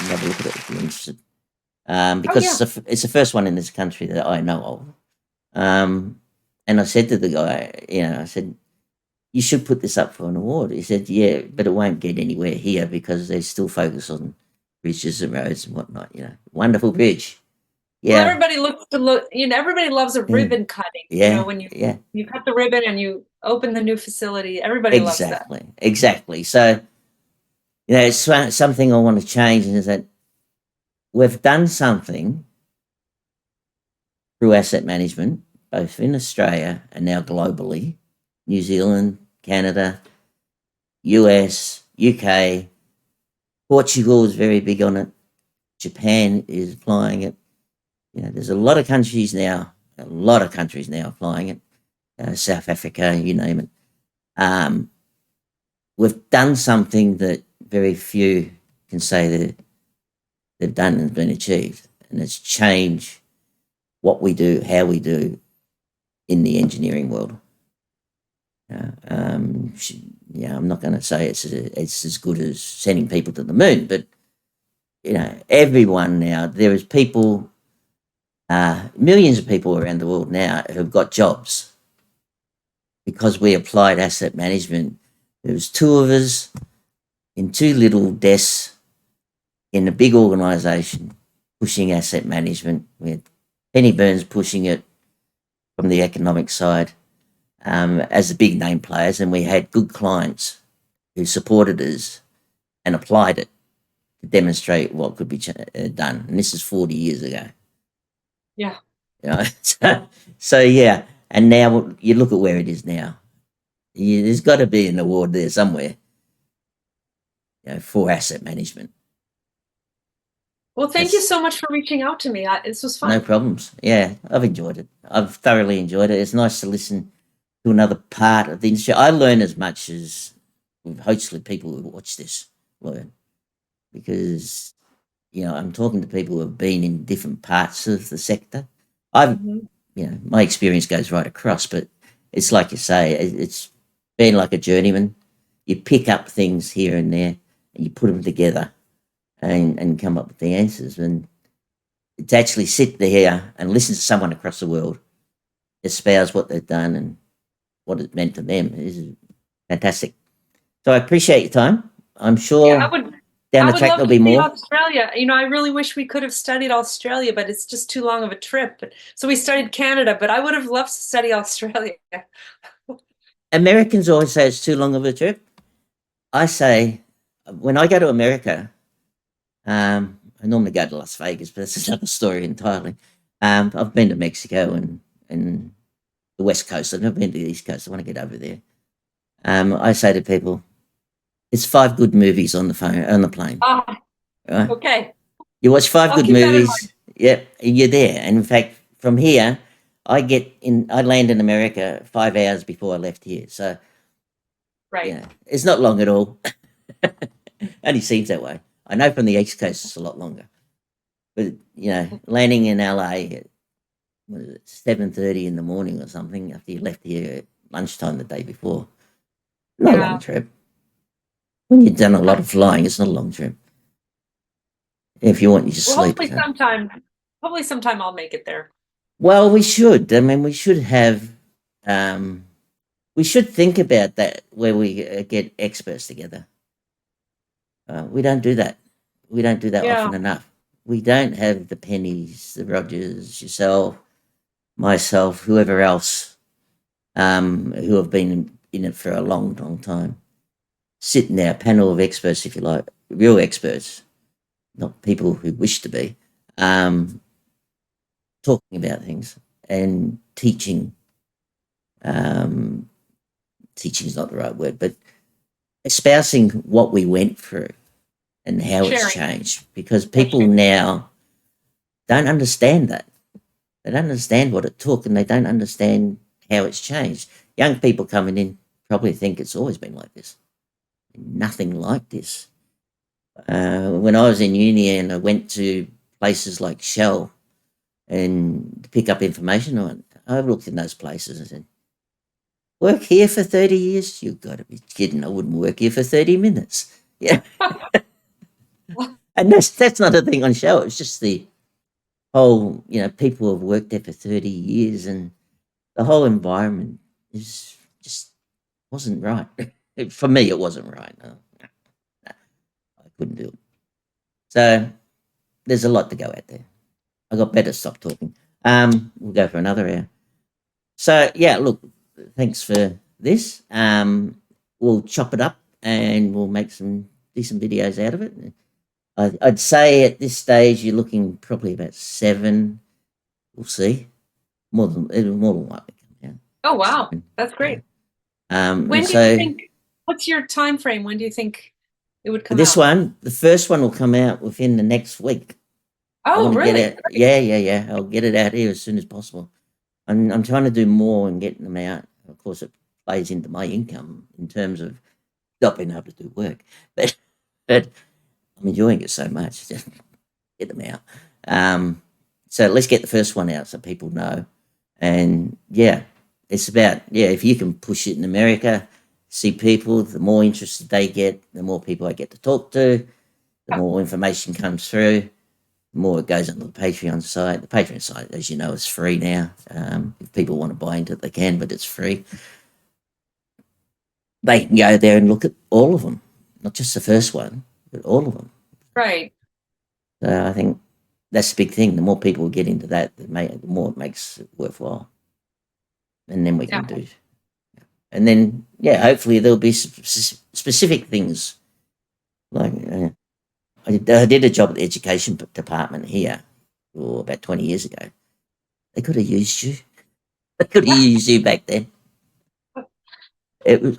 You can have a look at it if you're interested. Oh Because yeah. it's the first one in this country that I know of. And I said to the guy, I said, you should put this up for an award. He said, yeah, but it won't get anywhere here because they still focus on bridges and roads and whatnot. Wonderful bridge. Well, Yeah, everybody looks to look, everybody loves a yeah, ribbon cutting, yeah, when yeah. you cut the ribbon and you open the new facility. Everybody loves that. Exactly, exactly. So it's something I want to change is that we've done something through asset management, both in Australia and now globally, New Zealand, Canada, US, UK, Portugal is very big on it. Japan is applying it. There's a lot of countries now applying it. South Africa, you name it. We've done something that very few can say that they've done and been achieved, and it's changed what we do, how we do in the engineering world. I'm not going to say it's as good as sending people to the moon, but everyone now, there is people, millions of people around the world now who've got jobs because we applied asset management. There was two of us in two little desks in a big organisation pushing asset management. We had Penny Burns pushing it from the economic side as the big name players, and we had good clients who supported us and applied it to demonstrate what could be done. And this is 40 years ago. Yeah. So yeah, and now you look at where it is now. There's got to be an award there somewhere, for asset management. Well, thank you so much for reaching out to me. This was fun. No problems. Yeah, I've enjoyed it. I've thoroughly enjoyed it. It's nice to listen to another part of the industry. I learn as much as hopefully people who watch this learn, because I'm talking to people who have been in different parts of the sector. My experience goes right across, but it's like you say, it's been like a journeyman. You pick up things here and there and you put them together and come up with the answers. And to actually sit there and listen to someone across the world espouse what they've done and what it meant to them is fantastic. So I appreciate your time. I'm sure down the track there'll be more. Australia. I really wish we could have studied Australia, but it's just too long of a trip. So we studied Canada, but I would have loved to study Australia. Americans always say it's too long of a trip. I say when I go to America, I normally go to Las Vegas, but that's another story entirely. I've been to Mexico and the West Coast. I've never been to the East Coast. I want to get over there. I say to people, it's 5 good movies on the plane. Right? Okay. You watch 5 good movies. Yep, you're there. And in fact, from here, I land in America 5 hours before I left here. So, right. It's not long at all. Only seems that way. I know from the East Coast it's a lot longer. But, landing in LA at 7:30 in the morning or something after you left here at lunchtime the day before. Not a long trip. When you've done a lot of flying, it's not a long trip. If you want, you just sleep. Hopefully sometime I'll make it there. Well, we should. I mean, we should have. We should think about that where we get experts together. We don't do that. We don't do that often enough. We don't have the Pennies, the Rogers, yourself, myself, whoever else, who have been in it for a long, long time. Sit in our panel of experts, if you like, real experts, not people who wish to be, talking about things and teaching. Teaching is not the right word, but espousing what we went through and how it's changed, because people now don't understand that. They don't understand what it took, and they don't understand how it's changed. Young people coming in probably think it's always been like this. Nothing like this. When I was in uni and I went to places like Shell and to pick up information on, I looked in those places and said, work here for 30 years? You've got to be kidding. I wouldn't work here for 30 minutes. Yeah. And that's not a thing on show. It's just the whole, people have worked there for 30 years and the whole environment is just wasn't right. For me, it wasn't right. No, I couldn't do it. So there's a lot to go out there. I got better stop talking. We'll go for another hour. So yeah, look, thanks for this. We'll chop it up and we'll make some decent videos out of it. I'd say at this stage you're looking probably about 7. We'll see. More than likely. Yeah. Oh wow, that's great. And When do you think? What's your time frame? When do you think it would come this out? one, the first one will come out within the next week. Oh, really? Yeah. I'll get it out here as soon as possible. I'm trying to do more and getting them out. Of course, it plays into my income in terms of not being able to do work, but I'm enjoying it so much. Just get them out. So let's get the first one out so people know. And yeah, it's about, if you can push it in America, see people, the more interested they get, the more people I get to talk to, the more information comes through, the more it goes onto the Patreon site. The Patreon site, as you know, is free now. If people want to buy into it, they can, but it's free. They can go there and look at all of them, not just the first one, but all of them. Right. So I think that's the big thing. The more people get into that, the more it makes it worthwhile. And then we can do. And then, hopefully there'll be specific things. Like I did a job at the education department here about 20 years ago. They could have used you. They could have used you back then. It was,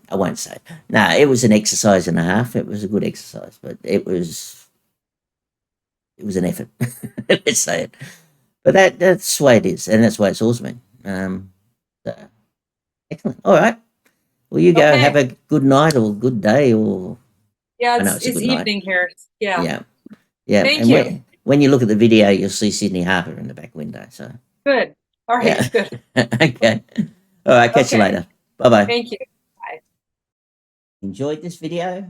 I won't say. No, it was an exercise and a half. It was a good exercise, but it was an effort. Let's say it. But that's the way it is, and that's why it's awesome. So, excellent. All right. Well, you go have a good night or good day, or it's evening here. Yeah. Thank and you. When you look at the video, you'll see Sydney Harbour in the back window. So good. All right. Good. Okay. All right. Catch you later. Bye-bye. Thank you. Bye. Enjoyed this video?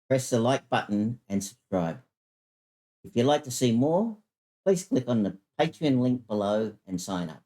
Press the like button and subscribe. If you'd like to see more, please click on the Patreon link below and sign up.